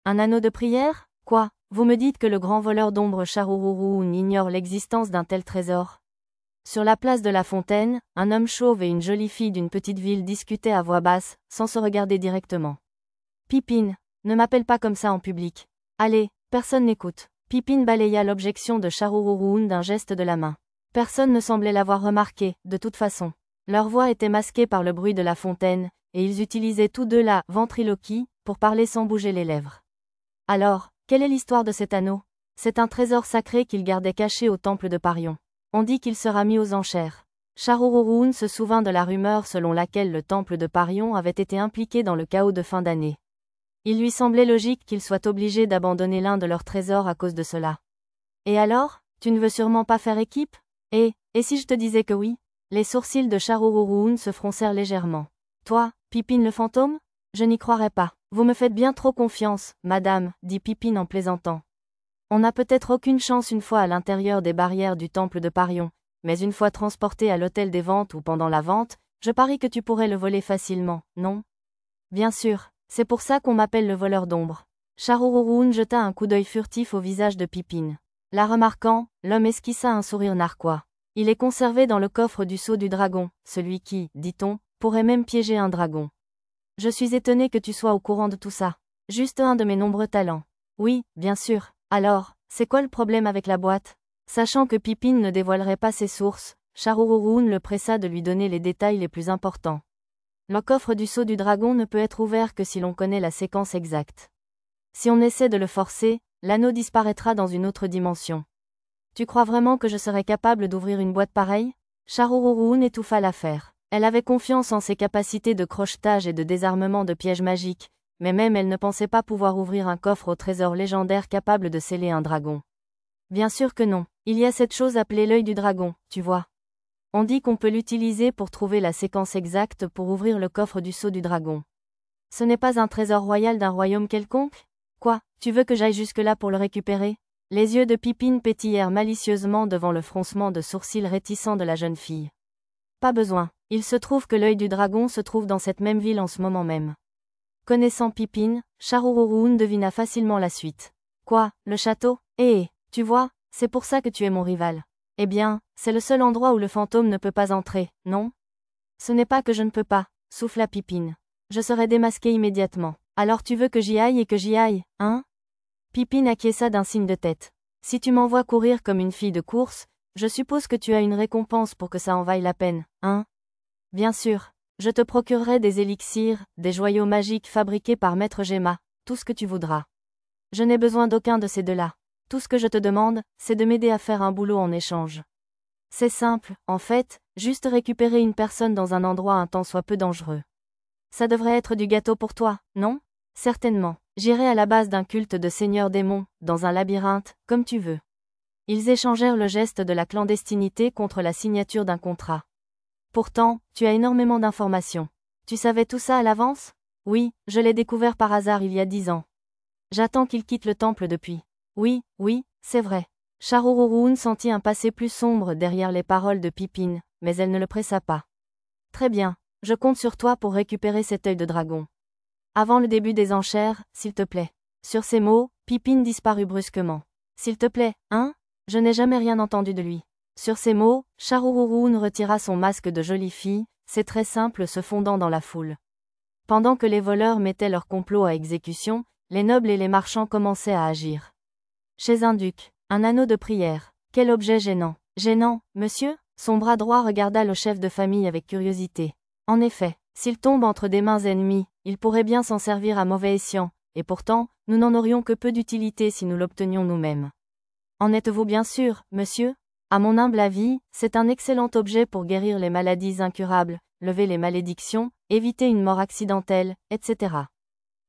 Un anneau de prière? Quoi? Vous me dites que le grand voleur d'ombre Sharuruun ignore l'existence d'un tel trésor? Sur la place de la Fontaine, un homme chauve et une jolie fille d'une petite ville discutaient à voix basse, sans se regarder directement. Pippin, ne m'appelle pas comme ça en public. Allez, personne n'écoute. Pippin balaya l'objection de Sharuruun d'un geste de la main. Personne ne semblait l'avoir remarqué, de toute façon. Leur voix était masquée par le bruit de la fontaine, et ils utilisaient tous deux la ventriloquie pour parler sans bouger les lèvres. Alors, quelle est l'histoire de cet anneau? C'est un trésor sacré qu'il gardait caché au temple de Parion. On dit qu'il sera mis aux enchères. Sharuruun se souvint de la rumeur selon laquelle le temple de Parion avait été impliqué dans le chaos de fin d'année. Il lui semblait logique qu'ils soient obligés d'abandonner l'un de leurs trésors à cause de cela. Et alors, tu ne veux sûrement pas faire équipe? Et si je te disais que oui? Les sourcils de Sharuruun se froncèrent légèrement. Toi, Pippin le fantôme? Je n'y croirais pas. Vous me faites bien trop confiance, madame, dit Pippin en plaisantant. On n'a peut-être aucune chance une fois à l'intérieur des barrières du temple de Parion, mais une fois transporté à l'hôtel des ventes ou pendant la vente, je parie que tu pourrais le voler facilement, non? Bien sûr, c'est pour ça qu'on m'appelle le voleur d'ombre. Sharuruun jeta un coup d'œil furtif au visage de Pippin. La remarquant, l'homme esquissa un sourire narquois. Il est conservé dans le coffre du sceau du dragon, celui qui, dit-on, pourrait même piéger un dragon. Je suis étonné que tu sois au courant de tout ça. Juste un de mes nombreux talents. Oui, bien sûr. Alors, c'est quoi le problème avec la boîte? Sachant que Pippin ne dévoilerait pas ses sources, Sharuruun le pressa de lui donner les détails les plus importants. Le coffre du sceau du dragon ne peut être ouvert que si l'on connaît la séquence exacte. Si on essaie de le forcer, l'anneau disparaîtra dans une autre dimension. Tu crois vraiment que je serais capable d'ouvrir une boîte pareille? Sharuruun étouffa l'affaire. Elle avait confiance en ses capacités de crochetage et de désarmement de pièges magiques, mais même elle ne pensait pas pouvoir ouvrir un coffre au trésor légendaire capable de sceller un dragon. Bien sûr que non. Il y a cette chose appelée l'œil du dragon, tu vois. On dit qu'on peut l'utiliser pour trouver la séquence exacte pour ouvrir le coffre du sceau du dragon. Ce n'est pas un trésor royal d'un royaume quelconque? Quoi, tu veux que j'aille jusque-là pour le récupérer? Les yeux de Pippin pétillèrent malicieusement devant le froncement de sourcils réticent de la jeune fille. Pas besoin, il se trouve que l'œil du dragon se trouve dans cette même ville en ce moment même. Connaissant Pippin, Sharuruun devina facilement la suite. Quoi, le château? Tu vois, c'est pour ça que tu es mon rival. Eh bien, c'est le seul endroit où le fantôme ne peut pas entrer, non? Ce n'est pas que je ne peux pas, souffla Pippin. Je serai démasqué immédiatement. Alors tu veux que j'y aille et que j'y aille, hein? Pippin acquiesça d'un signe de tête. Si tu m'envoies courir comme une fille de course, je suppose que tu as une récompense pour que ça en vaille la peine, hein? Bien sûr. Je te procurerai des élixirs, des joyaux magiques fabriqués par Maître Gemma, tout ce que tu voudras. Je n'ai besoin d'aucun de ces deux-là. Tout ce que je te demande, c'est de m'aider à faire un boulot en échange. C'est simple, en fait, juste récupérer une personne dans un endroit un tant soit peu dangereux. Ça devrait être du gâteau pour toi, non? Certainement. J'irai à la base d'un culte de seigneur démon, dans un labyrinthe, comme tu veux. Ils échangèrent le geste de la clandestinité contre la signature d'un contrat. Pourtant, tu as énormément d'informations. Tu savais tout ça à l'avance? Oui, je l'ai découvert par hasard il y a 10 ans. J'attends qu'il quitte le temple depuis. Oui, c'est vrai. Sharuruun sentit un passé plus sombre derrière les paroles de Pippin, mais elle ne le pressa pas. Très bien, je compte sur toi pour récupérer cet œil de dragon. Avant le début des enchères, s'il te plaît. Sur ces mots, Pippin disparut brusquement. S'il te plaît, hein? Je n'ai jamais rien entendu de lui. Sur ces mots, Sharuruun retira son masque de jolie fille, ses traits simples se fondant dans la foule. Pendant que les voleurs mettaient leur complot à exécution, les nobles et les marchands commençaient à agir. Chez un duc, un anneau de prière. Quel objet gênant. Gênant, monsieur? Son bras droit regarda le chef de famille avec curiosité. En effet, s'il tombe entre des mains ennemies, il pourrait bien s'en servir à mauvais escient, et pourtant, nous n'en aurions que peu d'utilité si nous l'obtenions nous-mêmes. En êtes-vous bien sûr, monsieur? À mon humble avis, c'est un excellent objet pour guérir les maladies incurables, lever les malédictions, éviter une mort accidentelle, etc.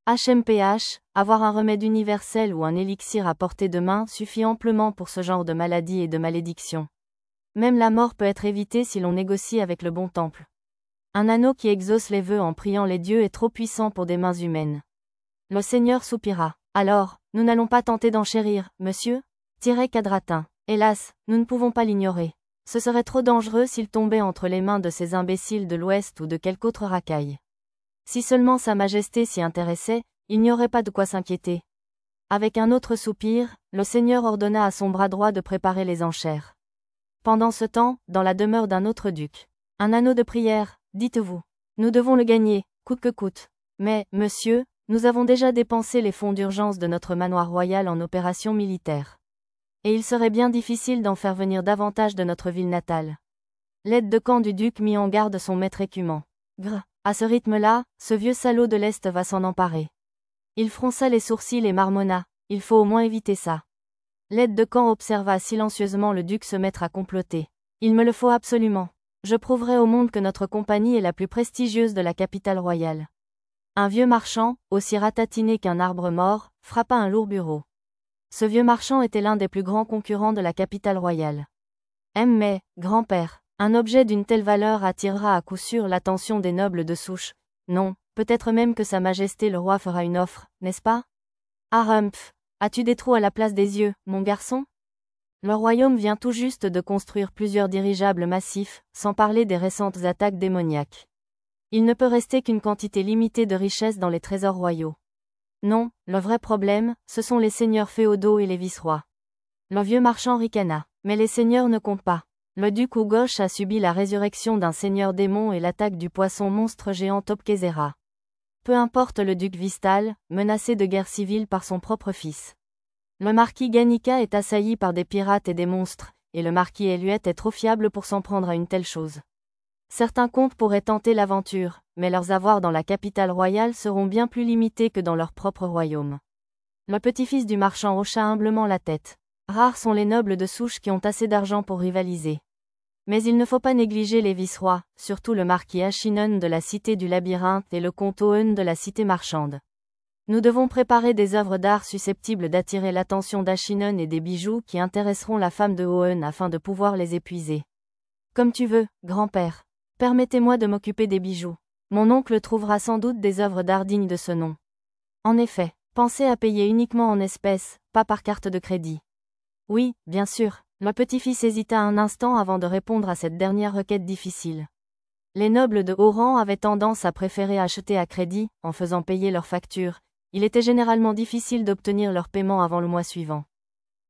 HMPH, avoir un remède universel ou un élixir à portée de main suffit amplement pour ce genre de maladie et de malédiction. Même la mort peut être évitée si l'on négocie avec le bon temple. Un anneau qui exauce les vœux en priant les dieux est trop puissant pour des mains humaines. Le seigneur soupira. Alors, nous n'allons pas tenter d'enchérir, monsieur? Cadratin. Hélas, nous ne pouvons pas l'ignorer. Ce serait trop dangereux s'il tombait entre les mains de ces imbéciles de l'Ouest ou de quelque autre racaille. Si seulement Sa Majesté s'y intéressait, il n'y aurait pas de quoi s'inquiéter. Avec un autre soupir, le seigneur ordonna à son bras droit de préparer les enchères. Pendant ce temps, dans la demeure d'un autre duc. Un anneau de prière, dites-vous. Nous devons le gagner, coûte que coûte. Mais, monsieur, nous avons déjà dépensé les fonds d'urgence de notre manoir royal en opérations militaires. Et il serait bien difficile d'en faire venir davantage de notre ville natale. L'aide de camp du duc mit en garde son maître écumant. Grrr, à ce rythme-là, ce vieux salaud de l'Est va s'en emparer. Il fronça les sourcils et marmonna, il faut au moins éviter ça. L'aide de camp observa silencieusement le duc se mettre à comploter. Il me le faut absolument. Je prouverai au monde que notre compagnie est la plus prestigieuse de la capitale royale. Un vieux marchand, aussi ratatiné qu'un arbre mort, frappa un lourd bureau. Ce vieux marchand était l'un des plus grands concurrents de la capitale royale. Mais, grand-père, un objet d'une telle valeur attirera à coup sûr l'attention des nobles de souche. Non, peut-être même que Sa Majesté le roi fera une offre, n'est-ce pas? Ah Rumpf, as-tu des trous à la place des yeux, mon garçon? Le royaume vient tout juste de construire plusieurs dirigeables massifs, sans parler des récentes attaques démoniaques. Il ne peut rester qu'une quantité limitée de richesses dans les trésors royaux. Non, le vrai problème, ce sont les seigneurs féodaux et les vice-rois. Le vieux marchand ricana. Mais les seigneurs ne comptent pas. Le duc Ughosh a subi la résurrection d'un seigneur démon et l'attaque du poisson monstre géant Topkezera. Peu importe le duc Vistal, menacé de guerre civile par son propre fils. Le marquis Ganica est assailli par des pirates et des monstres, et le marquis Eluet est trop fiable pour s'en prendre à une telle chose. Certains comtes pourraient tenter l'aventure, mais leurs avoirs dans la capitale royale seront bien plus limités que dans leur propre royaume. Le petit-fils du marchand hocha humblement la tête. Rares sont les nobles de souche qui ont assez d'argent pour rivaliser. Mais il ne faut pas négliger les vice-rois, surtout le marquis Ashinon de la cité du labyrinthe et le comte Owen de la cité marchande. Nous devons préparer des œuvres d'art susceptibles d'attirer l'attention d'Ashinon et des bijoux qui intéresseront la femme de Owen afin de pouvoir les épuiser. Comme tu veux, grand-père. Permettez-moi de m'occuper des bijoux. Mon oncle trouvera sans doute des œuvres d'art dignes de ce nom. En effet, pensez à payer uniquement en espèces, pas par carte de crédit. Oui, bien sûr. Le petit-fils hésita un instant avant de répondre à cette dernière requête difficile. Les nobles de haut rang avaient tendance à préférer acheter à crédit, en faisant payer leurs factures. Il était généralement difficile d'obtenir leur paiement avant le mois suivant.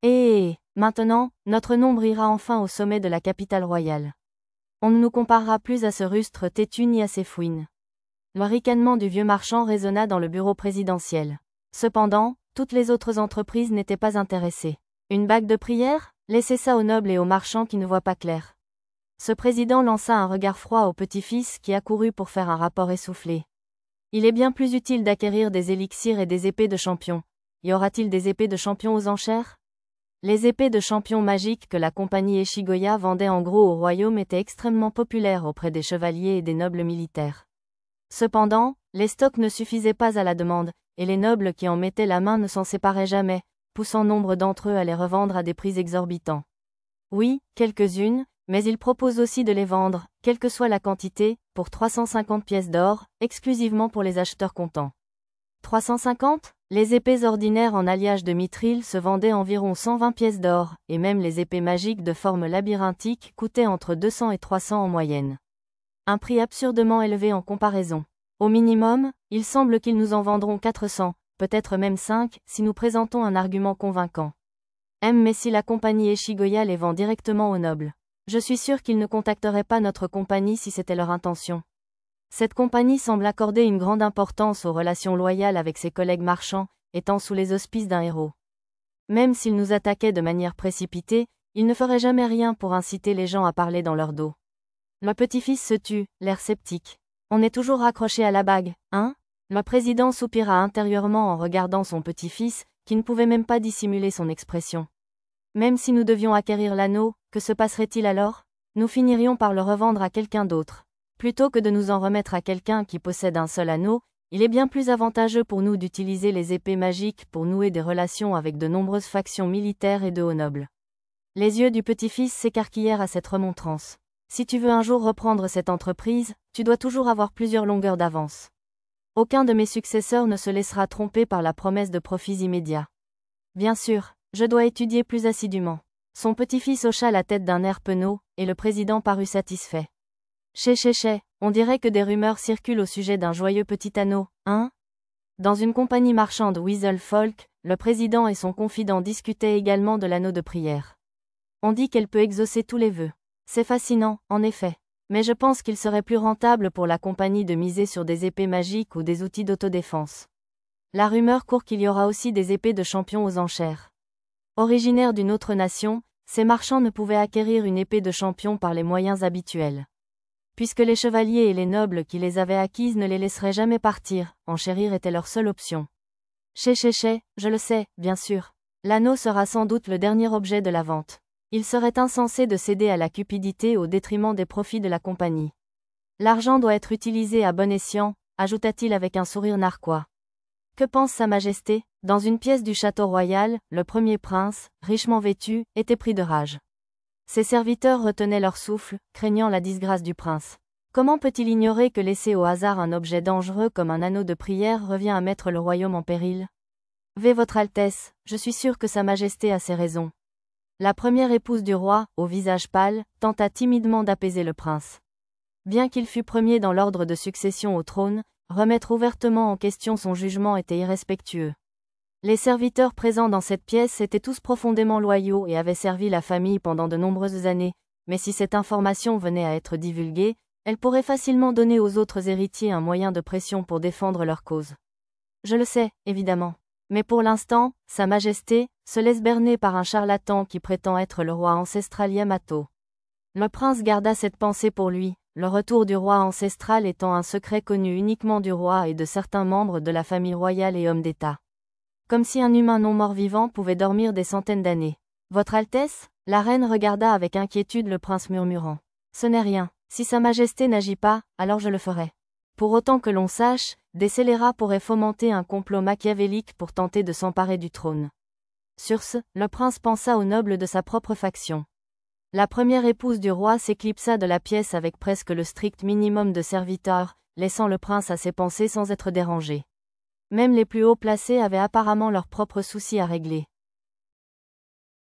Et maintenant, notre nombre ira enfin au sommet de la capitale royale. On ne nous comparera plus à ce rustre têtu ni à ses fouines. Le ricanement du vieux marchand résonna dans le bureau présidentiel. Cependant, toutes les autres entreprises n'étaient pas intéressées. Une bague de prière? Laissez ça aux nobles et aux marchands qui ne voient pas clair. Ce président lança un regard froid au petit-fils qui accourut pour faire un rapport essoufflé. Il est bien plus utile d'acquérir des élixirs et des épées de champion. Y aura-t-il des épées de champion aux enchères? Les épées de champion magiques que la compagnie Eshigoya vendait en gros au royaume étaient extrêmement populaires auprès des chevaliers et des nobles militaires. Cependant, les stocks ne suffisaient pas à la demande, et les nobles qui en mettaient la main ne s'en séparaient jamais, poussant nombre d'entre eux à les revendre à des prix exorbitants. Oui, quelques-unes, mais ils proposent aussi de les vendre, quelle que soit la quantité, pour 350 pièces d'or, exclusivement pour les acheteurs comptants. 350? Les épées ordinaires en alliage de mithril se vendaient environ 120 pièces d'or, et même les épées magiques de forme labyrinthique coûtaient entre 200 et 300 en moyenne. Un prix absurdement élevé en comparaison. Au minimum, il semble qu'ils nous en vendront 400, peut-être même 5, si nous présentons un argument convaincant. Mais si la compagnie Eshigoya les vend directement aux nobles, je suis sûr qu'ils ne contacteraient pas notre compagnie si c'était leur intention. Cette compagnie semble accorder une grande importance aux relations loyales avec ses collègues marchands, étant sous les auspices d'un héros. Même s'ils nous attaquaient de manière précipitée, ils ne feraient jamais rien pour inciter les gens à parler dans leur dos. Le petit-fils se tut, l'air sceptique. On est toujours accroché à la bague, hein? Le président soupira intérieurement en regardant son petit-fils, qui ne pouvait même pas dissimuler son expression. Même si nous devions acquérir l'anneau, que se passerait-il alors? Nous finirions par le revendre à quelqu'un d'autre. Plutôt que de nous en remettre à quelqu'un qui possède un seul anneau, il est bien plus avantageux pour nous d'utiliser les épées magiques pour nouer des relations avec de nombreuses factions militaires et de hauts nobles. Les yeux du petit-fils s'écarquillèrent à cette remontrance. Si tu veux un jour reprendre cette entreprise, tu dois toujours avoir plusieurs longueurs d'avance. Aucun de mes successeurs ne se laissera tromper par la promesse de profits immédiats. Bien sûr, je dois étudier plus assidûment. Son petit-fils hocha la tête d'un air penaud, et le président parut satisfait. Chais, on dirait que des rumeurs circulent au sujet d'un joyeux petit anneau, hein? Dans une compagnie marchande Weasel Folk, le président et son confident discutaient également de l'anneau de prière. On dit qu'elle peut exaucer tous les vœux. C'est fascinant, en effet. Mais je pense qu'il serait plus rentable pour la compagnie de miser sur des épées magiques ou des outils d'autodéfense. La rumeur court qu'il y aura aussi des épées de champion aux enchères. Originaires d'une autre nation, ces marchands ne pouvaient acquérir une épée de champion par les moyens habituels. Puisque les chevaliers et les nobles qui les avaient acquises ne les laisseraient jamais partir, enchérir était leur seule option. Je le sais, bien sûr. L'anneau sera sans doute le dernier objet de la vente. Il serait insensé de céder à la cupidité au détriment des profits de la compagnie. L'argent doit être utilisé à bon escient, ajouta-t-il avec un sourire narquois. Que pense Sa Majesté? Dans une pièce du château royal, le premier prince, richement vêtu, était pris de rage. Ses serviteurs retenaient leur souffle, craignant la disgrâce du prince. Comment peut-il ignorer que laisser au hasard un objet dangereux comme un anneau de prière revient à mettre le royaume en péril? Votre Altesse, je suis sûr que Sa Majesté a ses raisons. La première épouse du roi, au visage pâle, tenta timidement d'apaiser le prince. Bien qu'il fût premier dans l'ordre de succession au trône, remettre ouvertement en question son jugement était irrespectueux. Les serviteurs présents dans cette pièce étaient tous profondément loyaux et avaient servi la famille pendant de nombreuses années, mais si cette information venait à être divulguée, elle pourrait facilement donner aux autres héritiers un moyen de pression pour défendre leur cause. Je le sais, évidemment. Mais pour l'instant, Sa Majesté se laisse berner par un charlatan qui prétend être le roi ancestral Yamato. Le prince garda cette pensée pour lui, le retour du roi ancestral étant un secret connu uniquement du roi et de certains membres de la famille royale et hommes d'État. Comme si un humain non mort-vivant pouvait dormir des centaines d'années. Votre Altesse? La reine regarda avec inquiétude le prince murmurant. Ce n'est rien. Si Sa Majesté n'agit pas, alors je le ferai. Pour autant que l'on sache, des scélérats pourraient fomenter un complot machiavélique pour tenter de s'emparer du trône. Sur ce, le prince pensa aux nobles de sa propre faction. La première épouse du roi s'éclipsa de la pièce avec presque le strict minimum de serviteurs, laissant le prince à ses pensées sans être dérangé. Même les plus hauts placés avaient apparemment leurs propres soucis à régler.